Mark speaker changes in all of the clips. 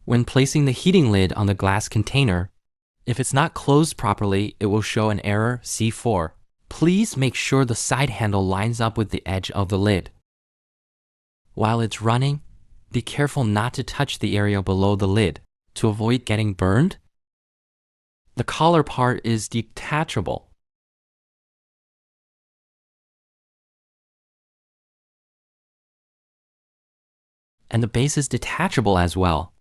Speaker 1: When placing the heating lid on the glass container, if it's not closed properly, it will show an error C4. Please make sure the side handle lines up with the edge of the lid. While it's running, be careful not to touch the area below the lid to avoid getting burned. The collar part is detachable. And the base is detachable as well.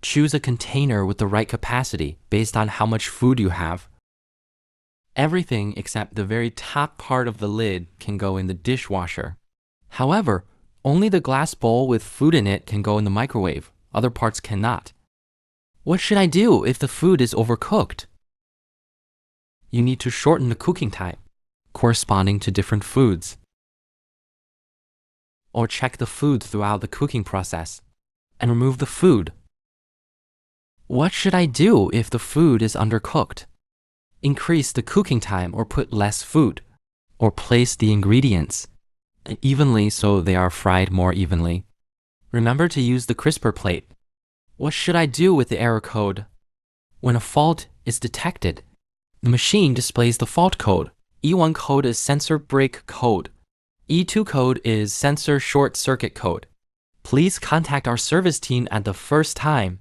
Speaker 1: Choose a container with the right capacity based on how much food you have. Everything except the very top part of the lid can go in the dishwasher. However, only the glass bowl with food in it can go in the microwave. Other parts cannot. What should I do if the food is overcooked? You need to shorten the cooking time, corresponding to different foods. Or check the food throughout the cooking process and remove the food. What should I do if the food is undercooked? Increase the cooking time or put less food, or place the ingredients evenly so they are fried more evenly. Remember to use the crisper plate. What should I do with the error code? When a fault is detected, the machine displays the fault code. E1 code is sensor break code. E2 code is sensor short circuit code. Please contact our service team at the first time